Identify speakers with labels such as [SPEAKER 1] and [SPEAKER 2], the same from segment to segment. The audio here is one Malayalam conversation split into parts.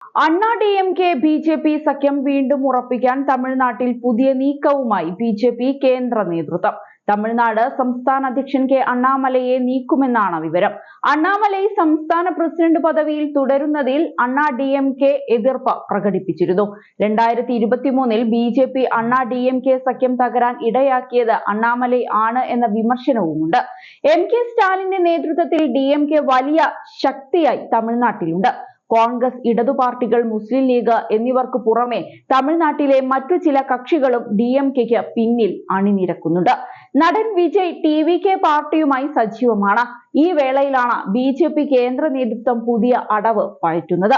[SPEAKER 1] അണ്ണാ DMK BJP സഖ്യം വീണ്ടും ഉറപ്പിക്കാൻ തമിഴ്നാട്ടിൽ പുതിയ നീക്കവുമായി BJP കേന്ദ്ര നേതൃത്വം. തമിഴ്നാട് സംസ്ഥാന അധ്യക്ഷൻ കെ അണ്ണാമലയെ നീക്കുമെന്നാണ് വിവരം. അണ്ണാമലൈ സംസ്ഥാന പ്രസിഡന്റ് പദവിയിൽ തുടരുന്നതിൽ അണ്ണാ DMK എതിർപ്പ് പ്രകടിപ്പിച്ചിരുന്നു. 2023 BJP അണ്ണാ DMK സഖ്യം തകരാൻ ഇടയാക്കിയത് അണ്ണാമലൈ ആണ് എന്ന വിമർശനവുമുണ്ട്. MK സ്റ്റാലിന്റെ നേതൃത്വത്തിൽ DMK വലിയ ശക്തിയായി തമിഴ്നാട്ടിലുണ്ട്. കോൺഗ്രസ്, ഇടതു പാർട്ടികൾ, മുസ്ലിം ലീഗ് എന്നിവർക്ക് പുറമെ തമിഴ്നാട്ടിലെ മറ്റു ചില കക്ഷികളും DMKക്ക് പിന്നിൽ അണിനിരക്കുന്നുണ്ട്. നടൻ വിജയ് TVK പാർട്ടിയുമായി സജീവമാണ്. ഈ വേളയിലാണ് BJP കേന്ദ്ര നേതൃത്വം പുതിയ അടവ് പയറ്റുന്നത്.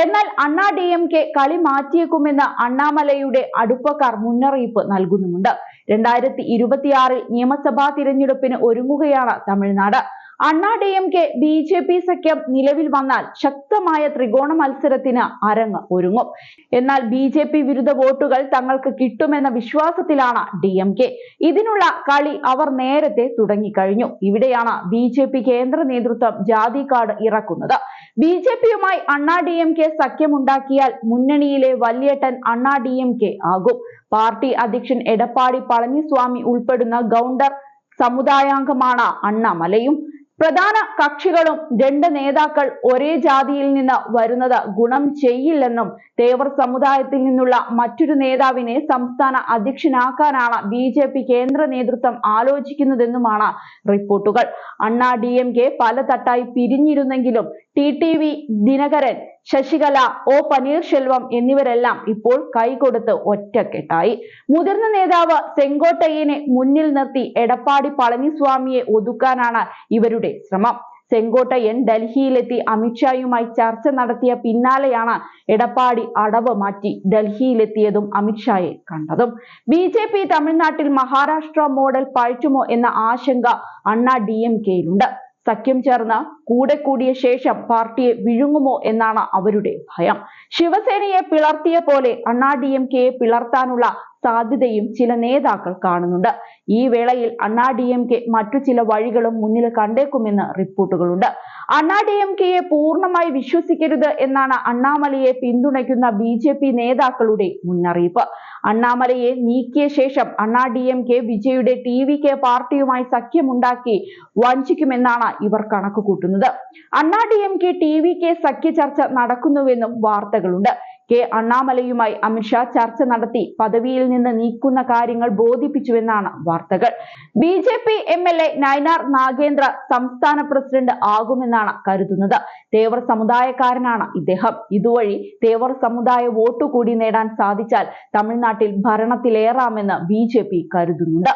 [SPEAKER 1] എന്നാൽ അണ്ണാ DMK കളി മാറ്റിയേക്കുമെന്ന് അണ്ണാമലയുടെ അടുപ്പക്കാർ മുന്നറിയിപ്പ് നൽകുന്നുമുണ്ട്. 2026 നിയമസഭാ തിരഞ്ഞെടുപ്പിന് ഒരുങ്ങുകയാണ് തമിഴ്നാട്. അണ്ണാ DMK BJP സഖ്യം നിലവിൽ വന്നാൽ ശക്തമായ ത്രികോണ മത്സരത്തിന് അരങ്ങ് ഒരുങ്ങും. എന്നാൽ BJP വിരുദ്ധ വോട്ടുകൾ തങ്ങൾക്ക് കിട്ടുമെന്ന വിശ്വാസത്തിലാണ് DMK. ഇതിനുള്ള കളി അവർ നേരത്തെ തുടങ്ങിക്കഴിഞ്ഞു. ഇവിടെയാണ് BJP കേന്ദ്ര നേതൃത്വം ജാതി കാർഡ് ഇറക്കുന്നത്. BJPയുമായി അണ്ണാ DMK സഖ്യമുണ്ടാക്കിയാൽ മുന്നണിയിലെ വല്യേട്ടൻ അണ്ണാ DMK ആകും. പാർട്ടി അധ്യക്ഷൻ എടപ്പാടി പളനിസ്വാമി ഉൾപ്പെടുന്ന ഗൗണ്ടർ സമുദായാംഗമാണ് അണ്ണാമലയും. പ്രധാന കക്ഷികളും രണ്ട് നേതാക്കൾ ഒരേ ജാതിയിൽ നിന്ന് വരുന്നത് ഗുണം ചെയ്യില്ലെന്നും തേവർ സമുദായത്തിൽ നിന്നുള്ള മറ്റൊരു നേതാവിനെ സംസ്ഥാന അധ്യക്ഷനാക്കാനാണ് BJP കേന്ദ്ര നേതൃത്വം ആലോചിക്കുന്നതെന്നുമാണ് റിപ്പോർട്ടുകൾ. അണ്ണാ DMK പലതട്ടായി പിരിഞ്ഞിരുന്നെങ്കിലും TTV Dinakaran, Sasikala, O Panneerselvam എന്നിവരെല്ലാം ഇപ്പോൾ കൈകൊടുത്ത് ഒറ്റക്കെട്ടായി. മുതിർന്ന നേതാവ് സെങ്കോട്ടയ്യനെ മുന്നിൽ നിർത്തി എടപ്പാടി പളനിസ്വാമിയെ ഒതുക്കാനാണ് ഇവരുടെ ശ്രമം. സെങ്കോട്ടയ്യൻ ഡൽഹിയിലെത്തി അമിത്ഷായുമായി ചർച്ച നടത്തിയ പിന്നാലെയാണ് എടപ്പാടി അടവ് മാറ്റി ഡൽഹിയിലെത്തിയതും അമിത്ഷായെ കണ്ടതും. BJP തമിഴ്നാട്ടിൽ മഹാരാഷ്ട്ര മോഡൽ പയറ്റുമോ എന്ന ആശങ്ക അണ്ണാ DMKയിലുണ്ട്. സഖ്യം ചേർന്ന് കൂടെ കൂടിയ ശേഷം പാർട്ടിയെ വിഴുങ്ങുമോ എന്നാണ് അവരുടെ ഭയം. ശിവസേനയെ പിളർത്തിയ പോലെ അണ്ണാ DMKയെ പിളർത്താനുള്ള സാധ്യതയും ചില നേതാക്കൾ കാണുന്നുണ്ട്. ഈ വേളയിൽ അണ്ണാ DMK മറ്റു ചില വഴികളും മുന്നിൽ കണ്ടേക്കുമെന്ന് റിപ്പോർട്ടുകളുണ്ട്. അണ്ണാ DMKയെ പൂർണ്ണമായി വിശ്വസിക്കരുത് എന്നാണ് അണ്ണാമലയെ പിന്തുണയ്ക്കുന്ന BJP നേതാക്കളുടെ മുന്നറിയിപ്പ്. അണ്ണാമലയെ നീക്കിയ ശേഷം അണ്ണാ DMK വിജയുടെ TVK പാർട്ടിയുമായി സഖ്യമുണ്ടാക്കി വഞ്ചിക്കുമെന്നാണ് ഇവർ കണക്കുകൂട്ടുന്നത്. അണ്ണാ DMK TVK സഖ്യ ചർച്ച നടക്കുന്നുവെന്നും വാർത്തകളുണ്ട്. കെ അണ്ണാമലയുമായി അമിത്ഷാ ചർച്ച നടത്തി പദവിയിൽ നിന്ന് നീക്കുന്ന കാര്യങ്ങൾ ബോധിപ്പിച്ചുവെന്നാണ് വാർത്തകൾ. BJP MLA നയനാർ നാഗേന്ദ്ര സംസ്ഥാന പ്രസിഡന്റ് ആകുമെന്നാണ് കരുതുന്നത്. തേവർ സമുദായക്കാരനാണ് ഇദ്ദേഹം. ഇതുവഴി തേവർ സമുദായ വോട്ട് കൂടി നേടാൻ സാധിച്ചാൽ തമിഴ്നാട്ടിൽ ഭരണത്തിലേറാമെന്ന് BJP കരുതുന്നുണ്ട്.